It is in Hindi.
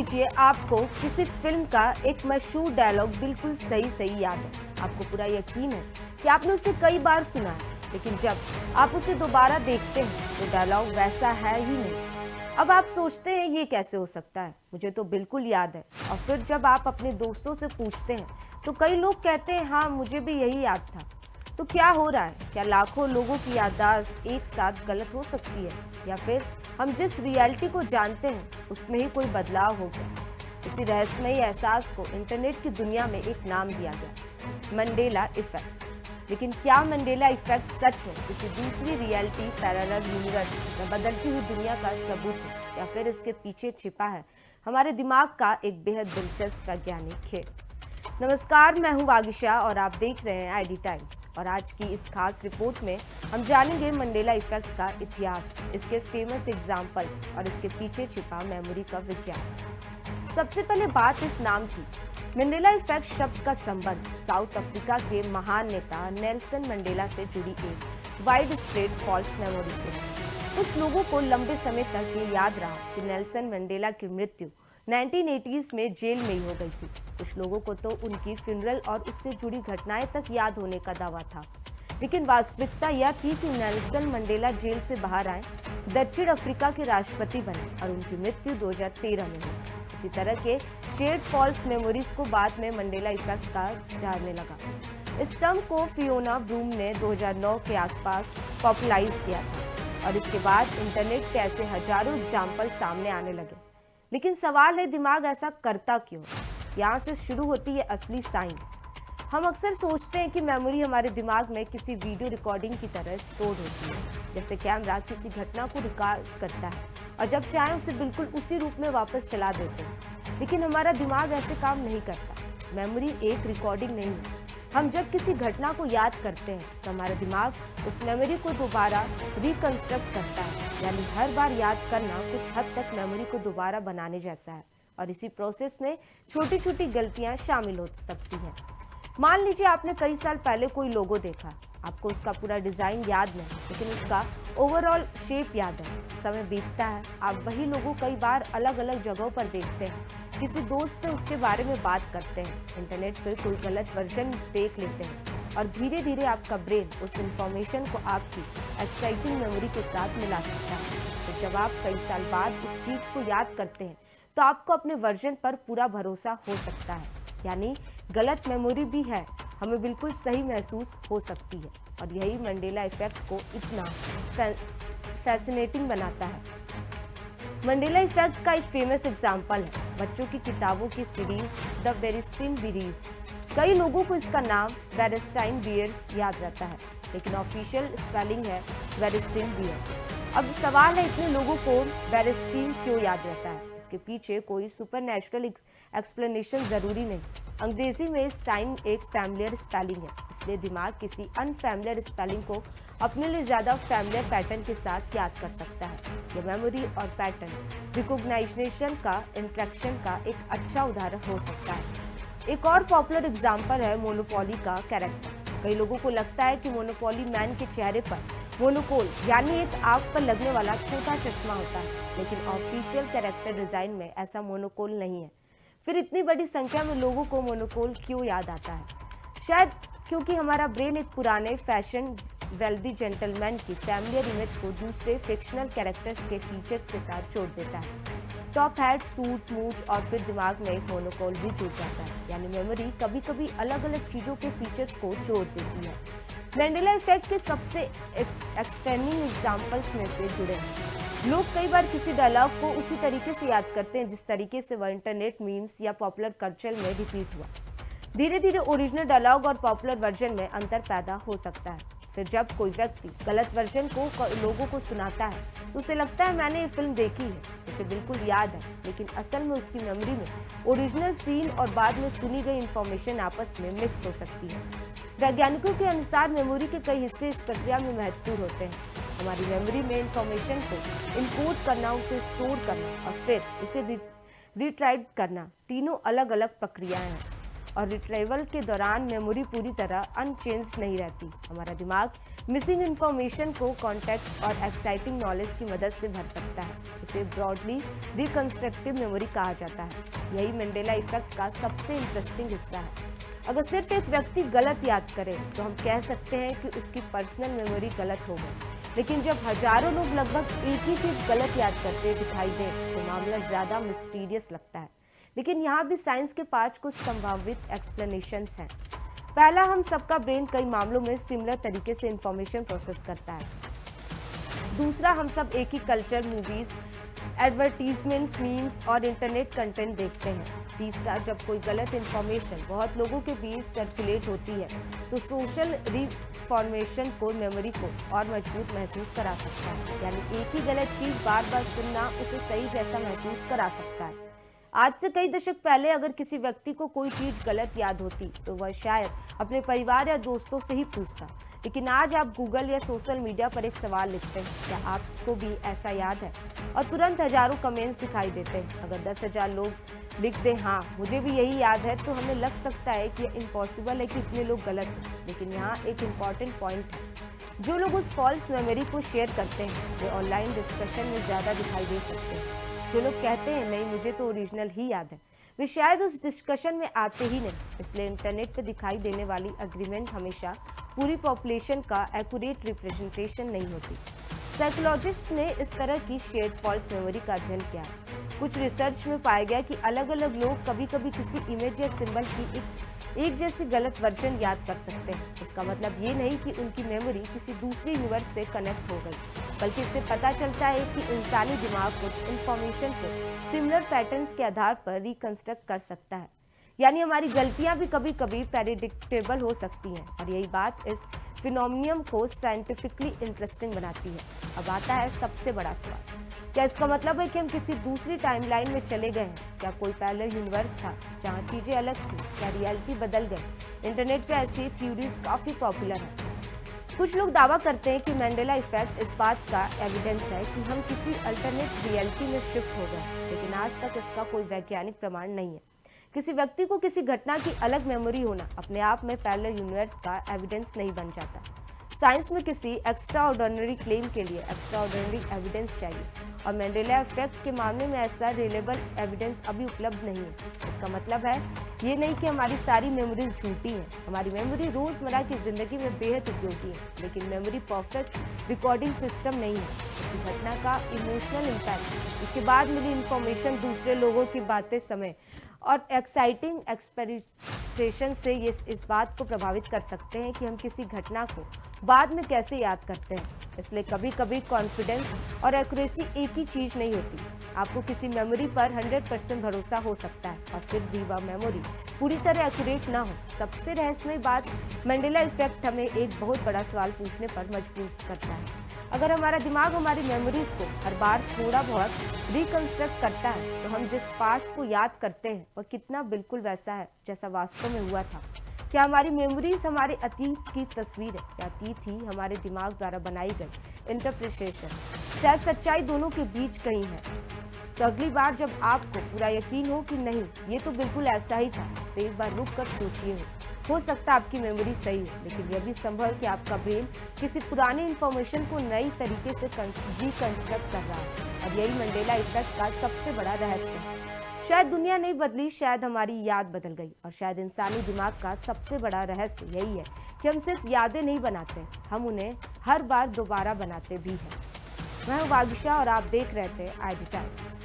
लीजिए आपको किसी फिल्म का एक मशहूर डायलॉग बिल्कुल सही सही याद है। आपको पूरा यकीन है कि आपने उसे कई बार सुना है, लेकिन जब आप उसे दोबारा देखते हैं तो डायलॉग वैसा है ही नहीं। अब आप सोचते हैं ये कैसे हो सकता है, मुझे तो बिल्कुल याद है। और फिर जब आप अपने दोस्तों से पूछते हैं तो कई लोग कहते हैं हाँ मुझे भी यही याद था। तो क्या हो रहा है? क्या लाखों लोगों की याददाश्त एक साथ गलत हो सकती है, या फिर हम जिस रियलिटी को जानते हैं उसमें ही कोई बदलाव हो गया? इसी रहस्यमयी एहसास को इंटरनेट की दुनिया में एक नाम दिया गया, मंडेला इफेक्ट। लेकिन क्या मंडेला इफेक्ट सच में किसी दूसरी रियलिटी, पैरेलल यूनिवर्स या बदलती हुई दुनिया का सबूत है, या फिर इसके पीछे छिपा है हमारे दिमाग का एक बेहद दिलचस्प वैज्ञानिक खेल? नमस्कार, मैं हूं वागिशा और आप देख रहे हैं आईडी टाइम्स। और आज की इस खास रिपोर्ट में हम जानेंगे मंडेला इफेक्ट का इतिहास, इसके फेमस एग्जाम्पल्स और इसके पीछे छिपा मेमोरी का विज्ञान। सबसे पहले बात इस नाम की। मंडेला इफेक्ट शब्द का संबंध साउथ अफ्रीका के महान नेता नेल्सन मंडेला से जुड़ी एक वाइड स्प्रेड फॉल्स मेमोरी से है। कुछ लोगों को लंबे समय तक ये याद रहा कि नेल्सन मंडेला की मृत्यु 1980s में जेल में ही हो गई थी। कुछ लोगों को तो उनकी फ्यूनरल और उससे जुड़ी घटनाएं तक याद होने का दावा था। लेकिन वास्तविकता यह थी कि नेल्सन मंडेला जेल से बाहर आए, दक्षिण अफ्रीका के राष्ट्रपति बने और उनकी मृत्यु 2013 में हुई। इसी तरह के शेयर्ड फॉल्स मेमोरीज को बाद में मंडेला इफेक्ट का जानने लगा। इस टर्म को फियोना ब्रूम ने 2009 के आसपास पॉपुलराइज किया था और इसके बाद इंटरनेट के ऐसे हजारों एग्जाम्पल सामने आने लगे। लेकिन सवाल है, दिमाग ऐसा करता क्यों? यहाँ से शुरू होती है असली साइंस। हम अक्सर सोचते हैं कि मेमोरी हमारे दिमाग में किसी वीडियो रिकॉर्डिंग की तरह स्टोर होती है। जैसे कैमरा किसी घटना को रिकॉर्ड करता है और जब चाहे उसे बिल्कुल उसी रूप में वापस चला देते हैं। लेकिन हमारा दिमाग ऐसे काम नहीं करता। मेमोरी एक रिकॉर्डिंग नहीं है। हम जब किसी घटना को याद करते हैं तो हमारा दिमाग उस मेमोरी को दोबारा रिकंस्ट्रक्ट करता है, यानी हर बार याद करना कुछ हद तक मेमोरी को दोबारा बनाने जैसा है। और इसी प्रोसेस में छोटी छोटी गलतियां शामिल हो सकती हैं। मान लीजिए आपने कई साल पहले कोई लोगो देखा, आपको उसका पूरा डिजाइन याद नहीं, लेकिन उसका ओवरऑल शेप याद है। समय बीतता है, आप वही लोगो कई बार अलग अलग जगहों पर देखते हैं, किसी दोस्त से उसके बारे में बात करते हैं, इंटरनेट पर कोई गलत वर्जन देख लेते हैं और धीरे धीरे आपका ब्रेन उस इंफॉर्मेशन को आपकी एक्साइटिंग मेमोरी के साथ मिला सकता है। तो जब आप कई साल बाद उस चीज को याद करते हैं तो आपको अपने वर्जन पर पूरा भरोसा हो सकता है, यानी गलत मेमोरी भी है, हमें बिल्कुल सही महसूस हो सकती है। और यही मंडेला इफेक्ट को इतना फैसिनेटिंग बनाता है। मंडेला इफेक्ट का एक फेमस एग्जाम्पल है बच्चों की किताबों की सीरीज द बेरिस्टीन बेरीज। कई लोगों को इसका नाम बेरिस्टाइन बियर्स याद रहता है, लेकिन ऑफिशियल स्पेलिंग है बेरिस्टीन बियर्स। अब सवाल है, इतने लोगों को बेरिस्टीन क्यों याद रहता है? इसके पीछे कोई सुपरनैचुरल एक्सप्लेनेशन जरूरी नहीं। अंग्रेजी में स्टाइन एक फैमिलियर स्पेलिंग है, इसलिए दिमाग किसी अनफैमिलियर स्पेलिंग को अपने लिए ज्यादा फैमिलियर पैटर्न के साथ याद कर सकता है। यह मेमोरी और पैटर्न रिकॉग्नाइजेशन का इंट्रैक्शन का एक अच्छा उदाहरण हो सकता है। एक और पॉपुलर एग्जाम्पल है मोनोपोली का कैरेक्टर। कई लोगों को लगता है कि मोनोपोली मैन के चेहरे पर मोनोकोल यानी एक आग पर लगने वाला छोटा चश्मा होता है, लेकिन ऑफिशियल कैरेक्टर डिजाइन में ऐसा मोनोकोल नहीं है। फिर इतनी बड़ी संख्या में लोगों को मोनोकोल क्यों याद आता है? शायद क्योंकि हमारा ब्रेन एक पुराने फैशन वेल्दी जेंटलमैन की फैमिलियर इमेज को दूसरे फिक्शनल कैरेक्टर्स के फीचर्स के साथ जोड़ देता है। टॉप हैट, सूट, मूंछ और फिर दिमाग में एक मोनोकोल भी जुड़ जाता है, यानी मेमोरी कभी कभी अलग अलग चीजों के फीचर्स को जोड़ देती है। मंडेला इफेक्ट के सबसे एक्सटेंडिंग एग्जाम्पल्स में से जुड़े हैं। लोग कई बार किसी डायलॉग को उसी तरीके से याद करते हैं जिस तरीके से वह इंटरनेट मीम्स या पॉपुलर कल्चर में रिपीट हुआ। धीरे धीरे ओरिजिनल डायलॉग और पॉपुलर वर्जन में अंतर पैदा हो सकता है। फिर जब कोई व्यक्ति गलत वर्जन को लोगों को सुनाता है तो उसे लगता है मैंने ये फिल्म देखी है, मुझे बिल्कुल याद है, लेकिन असल में उसकी मेमोरी में ओरिजिनल सीन और बाद में सुनी गई इंफॉर्मेशन आपस में मिक्स हो सकती है। वैज्ञानिकों के अनुसार मेमोरी के कई हिस्से इस प्रक्रिया में महत्वपूर्ण होते हैं। हमारी मेमोरी में इंफॉर्मेशन को इनकोड करना, उसे स्टोर करना और फिर उसे रिट्राइव करना, तीनों अलग अलग प्रक्रियाएं हैं। और रिट्रीवल के दौरान मेमोरी पूरी तरह अनचेंज नहीं रहती। हमारा दिमाग मिसिंग इन्फॉर्मेशन को कॉन्टेक्स्ट और एक्साइटिंग नॉलेज की मदद से भर सकता है। इसे ब्रॉडली रिकंस्ट्रक्टिव मेमोरी कहा जाता है। यही मंडेला इफेक्ट का सबसे इंटरेस्टिंग हिस्सा है। अगर सिर्फ एक व्यक्ति गलत याद करे तो हम कह सकते हैं कि उसकी पर्सनल मेमोरी गलत हो गई, लेकिन जब हजारों लोग लगभग एक ही चीज गलत याद करते दिखाई दें तो मामला ज्यादा मिस्टीरियस लगता है। लेकिन यहाँ भी साइंस के पास कुछ संभावित एक्सप्लेनेशंस हैं। पहला, हम सबका ब्रेन कई मामलों में सिमिलर तरीके से इंफॉर्मेशन प्रोसेस करता है। दूसरा, हम सब एक ही कल्चर, मूवीज, एडवर्टीजमेंट्स, मीम्स और इंटरनेट कंटेंट देखते हैं। तीसरा, जब कोई गलत इंफॉर्मेशन बहुत लोगों के बीच सर्कुलेट होती है तो सोशल रिफॉर्मेशन को मेमोरी को और मजबूत महसूस करा सकता है। यानी एक ही गलत चीज बार बार सुनना उसे सही जैसा महसूस करा सकता है। आज से कई दशक पहले अगर किसी व्यक्ति को कोई चीज गलत याद होती तो वह शायद अपने परिवार या दोस्तों से ही पूछता, लेकिन आज आप गूगल या सोशल मीडिया पर एक सवाल लिखते हैं, क्या आपको भी ऐसा याद है, और तुरंत हजारों कमेंट्स दिखाई देते हैं। अगर 10,000 लोग लिख दें हाँ मुझे भी यही याद है, तो हमें लग सकता है कि यह इम्पॉसिबल है कि इतने लोग गलत हैं। लेकिन यहाँ एक इम्पॉर्टेंट पॉइंट है, जो लोग उस फॉल्स मेमोरी को शेयर करते हैं वे ऑनलाइन डिस्कशन में ज़्यादा दिखाई दे सकते हैं। जो लोग कहते हैं नहीं मुझे तो ओरिजिनल ही याद है, वे शायद उस डिस्कशन में आते ही नहीं। इसलिए इंटरनेट पर दिखाई देने वाली एग्रीमेंट हमेशा पूरी पॉपुलेशन का एक्यूरेट रिप्रेजेंटेशन नहीं होती। साइकोलॉजिस्ट ने इस तरह की शेयर्ड फॉल्स मेमोरी का अध्ययन किया। कुछ रिसर्च में पाया गया कि अलग अलग लोग कभी कभी किसी इमेज या सिंबल की एक जैसी गलत वर्जन याद कर सकते हैं। इसका मतलब ये नहीं कि उनकी मेमोरी किसी दूसरी यूनिवर्स से कनेक्ट हो गई, बल्कि इससे पता चलता है कि इंसानी दिमाग कुछ इंफॉर्मेशन को सिमिलर पैटर्न्स के आधार पर रिकंस्ट्रक्ट कर सकता है। यानी हमारी गलतियां भी कभी कभी प्रेडिक्टेबल हो सकती हैं, और यही बात इस फिनोमिनियम को साइंटिफिकली इंटरेस्टिंग बनाती है। अब आता है सबसे बड़ा सवाल, क्या इसका मतलब है कि हम किसी दूसरी टाइमलाइन में चले गए हैं? क्या कोई पैरेलल यूनिवर्स था जहां चीजें अलग थी? क्या रियलिटी बदल गई? इंटरनेट पे ऐसी थ्योरीज काफी पॉपुलर हैं। कुछ लोग दावा करते हैं कि मंडेला इफेक्ट इस बात का एविडेंस है कि हम किसी अल्टरनेट रियलिटी में शिफ्ट हो गए, लेकिन आज तक इसका कोई वैज्ञानिक प्रमाण नहीं है। किसी व्यक्ति को किसी घटना की अलग मेमोरी होना अपने आप में पैरेलल यूनिवर्स का एविडेंस नहीं बन जाता। साइंस में किसी एक्स्ट्रा ऑर्डिनरी क्लेम के लिए एक्स्ट्रा ऑर्डिनरी एविडेंस चाहिए, और मंडेला इफेक्ट के मामले में ऐसा रिलेबल एविडेंस अभी उपलब्ध नहीं है। इसका मतलब है ये नहीं कि हमारी सारी मेमोरीज झूठी हैं। हमारी मेमोरी रोज़मर्रा की ज़िंदगी में बेहद उपयोगी है, लेकिन मेमोरी परफेक्ट रिकॉर्डिंग सिस्टम नहीं है। किसी घटना का इमोशनल इम्पैक्ट, उसके बाद मिली इन्फॉर्मेशन, दूसरे लोगों की बातें, समय और एक्साइटिंग एक्सपेक्टेशन से ये इस बात को प्रभावित कर सकते हैं कि हम किसी घटना को बाद में कैसे याद करते हैं। इसलिए कभी कभी कॉन्फिडेंस और एक्यूरेसी एक ही चीज़ नहीं होती। आपको किसी मेमोरी पर 100% भरोसा हो सकता है और फिर भी वह मेमोरी पूरी तरह एक्यूरेट ना हो। सबसे रहस्यमय बात, मंडेला इफेक्ट हमें एक बहुत बड़ा सवाल पूछने पर मजबूर करता है। अगर हमारा दिमाग हमारी मेमोरीज को हर बार थोड़ा बहुत रिकंस्ट्रक्ट करता है, तो हम जिस पास्ट को याद करते हैं वह कितना बिल्कुल वैसा है जैसा वास्तव में हुआ था? क्या हमारी मेमोरीज हमारे अतीत की तस्वीर है, या अतीत ही हमारे दिमाग द्वारा बनाई गई इंटरप्रिटेशन? शायद सच्चाई दोनों के बीच कहीं है। तो अगली बार जब आपको पूरा यकीन हो कि नहीं ये तो बिल्कुल ऐसा ही था, तो एक बार रुक कर सोचिए। हो सकता है आपकी मेमोरी सही हो, लेकिन यह भी संभव है कि आपका ब्रेन किसी पुरानी इन्फॉर्मेशन को नई तरीके से रिकंस्ट्रक्ट कर रहा है। और यही मंडेला इफेक्ट का सबसे बड़ा रहस्य है। शायद दुनिया नहीं बदली, शायद हमारी याद बदल गई, और शायद इंसानी दिमाग का सबसे बड़ा रहस्य यही है कि हम सिर्फ यादें नहीं बनाते, हम उन्हें हर बार दोबारा बनाते भी हैं। मैं हूँ वागिशा और आप देख रहे थे ID टाइम्स।